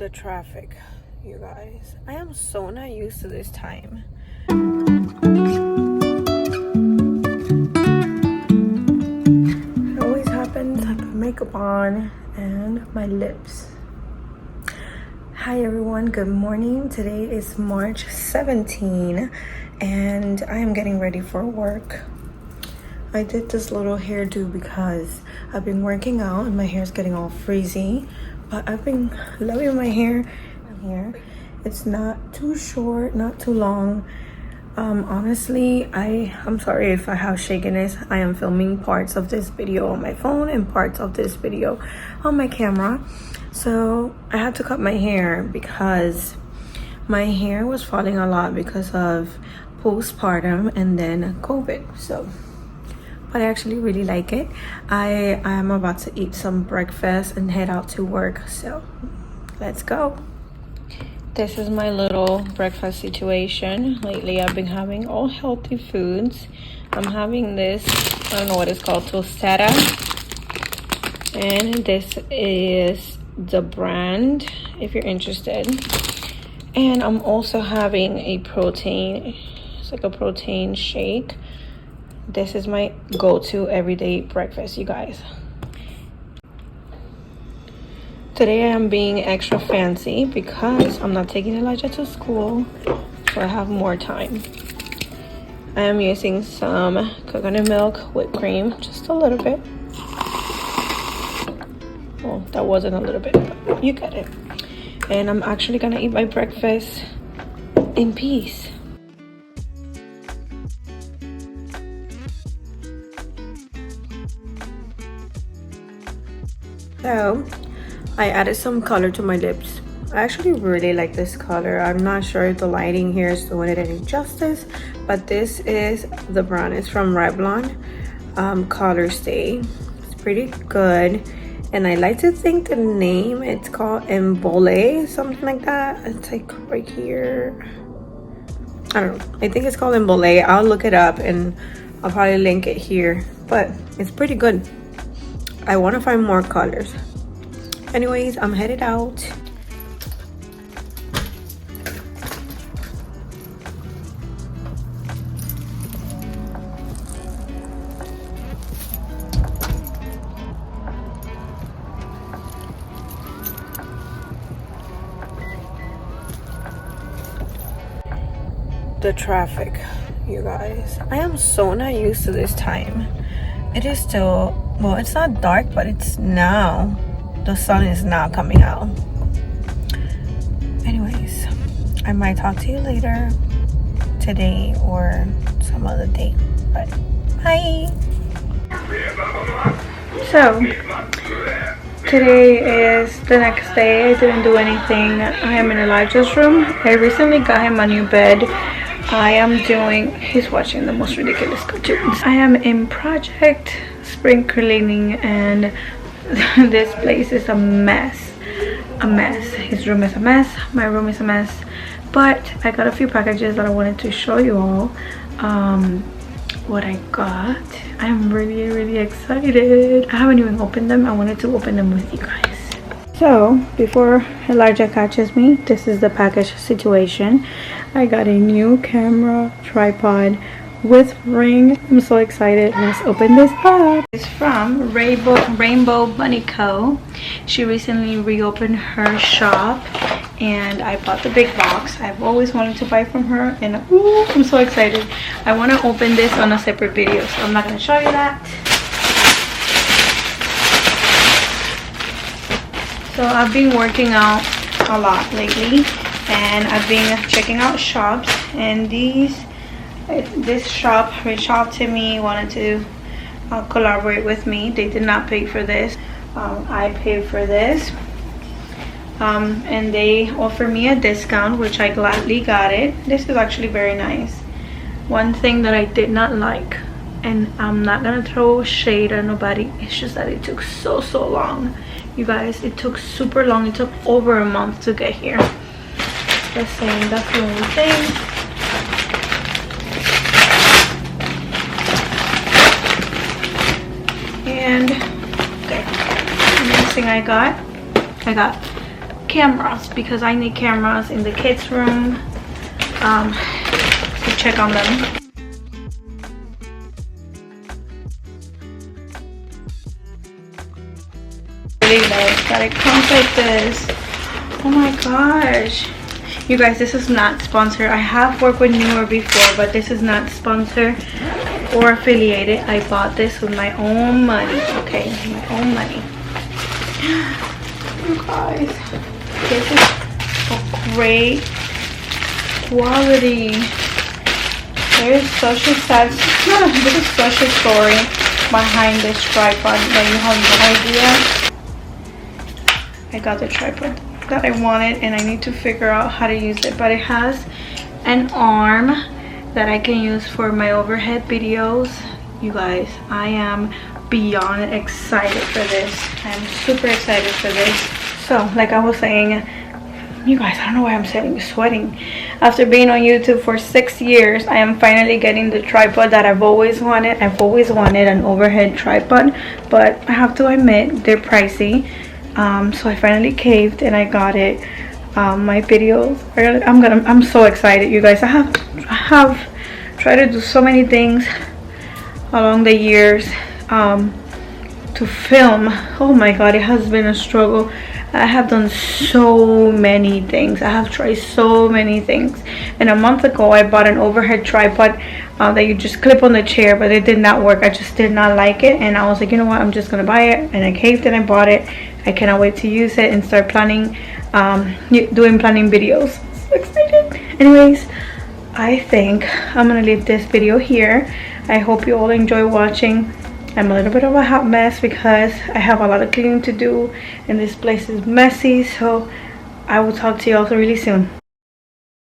The traffic, you guys. I am so not used to this time. It always happens. I put makeup on and my lips. Hi everyone, good morning. Today is March 17 and I am getting ready for work. I did this little hairdo because I've been working out and my hair is getting all frizzy. But I've been loving my hair here. It's not too short, not too long. Honestly, I'm sorry if I have shakiness. I am filming parts of this video on my phone and parts of this video on my camera. So I had to cut my hair because my hair was falling a lot because of postpartum and then COVID. So but I actually really like it. I am about to eat some breakfast and head out to work, so let's go. This is my little breakfast situation. Lately I've been having all healthy foods. I'm having this, I don't know what it's called, tostada, and this is the brand if you're interested. And I'm also having a protein, it's like a protein shake. This is my go-to everyday breakfast, you guys. Today I am being extra fancy because I'm not taking Elijah to school, so I have more time. I am using some coconut milk, whipped cream, just a little bit. Well, that wasn't a little bit, but you get it. And I'm actually gonna eat my breakfast in peace. So I added some color to my lips. I actually really like this color. I'm not sure if the lighting here is doing it any justice, but this is the brand. It's from Revlon, Color Stay. It's pretty good, and I like to think the name, it's called Embole, something like that. It's like right here. I don't know. I think it's called Embole. I'll look it up and I'll probably link it here, but it's pretty good. I want to find more colors. Anyways, I'm headed out. The traffic, you guys. I am so not used to this time. It is still, well, it's not dark, but it's now, the sun is now coming out. Anyways, I might talk to you later today or some other day, but bye. So today is the next day. I didn't do anything. I am in Elijah's room. I recently got him a new bed. I am doing, he's watching the most ridiculous cartoons. I am in project spring cleaning and this place is a mess. His room is a mess, my room is a mess, but I got a few packages that I wanted to show you all what I got. I'm really excited. I haven't even opened them. I wanted to open them with you guys. So before Elijah catches me, this is the package situation. I got a new camera tripod with ring. I'm so excited. Let's open this up. It's from Rainbow Bunny Co. She recently reopened her shop and I bought the big box. I've always wanted to buy from her and ooh, I'm so excited. I want to open this on a separate video, so I'm not going to show you that. So I've been working out a lot lately and I've been checking out shops, and this shop reached out to me, wanted to collaborate with me. They did not pay for this. I paid for this, and they offered me a discount, which I gladly got it. This is actually very nice. One thing that I did not like, and I'm not gonna throw shade at nobody, it's just that it took so long. You guys, it took super long. It took over a month to get here. Just saying, that's the only thing. And okay, the next thing I got cameras because I need cameras in the kids room to check on them. Really nice that it comes like this. Oh my gosh, you guys, this is not sponsored. I have worked with Newer before, but this is not sponsored or affiliated. I bought this with my own money. Okay, my own money. You guys, this is a great quality. There is such a sad, this is such a story behind this tripod that you have no idea. I got the tripod that I wanted and I need to figure out how to use it, but it has an arm that I can use for my overhead videos. You guys, I am beyond excited for this. I'm super excited for this. So like I was saying, you guys, I don't know why I'm sweating. After being on YouTube for 6 years, I am finally getting the tripod that I've always wanted. I've always wanted an overhead tripod, but I have to admit they're pricey. So I finally caved and I got it. My videos are, I'm so excited, you guys. I have tried to do so many things along the years to film. Oh my god, it has been a struggle. I have done so many things. I have tried so many things, and a month ago I bought an overhead tripod that you just clip on the chair, but it did not work. I just did not like it, and I was like, you know what, I'm just gonna buy it. And I caved and I bought it. I cannot wait to use it and start planning planning videos. So excited. Anyways, I think I'm gonna leave this video here. I hope you all enjoy watching. I'm a little bit of a hot mess because I have a lot of cleaning to do and this place is messy, so I will talk to you all really soon.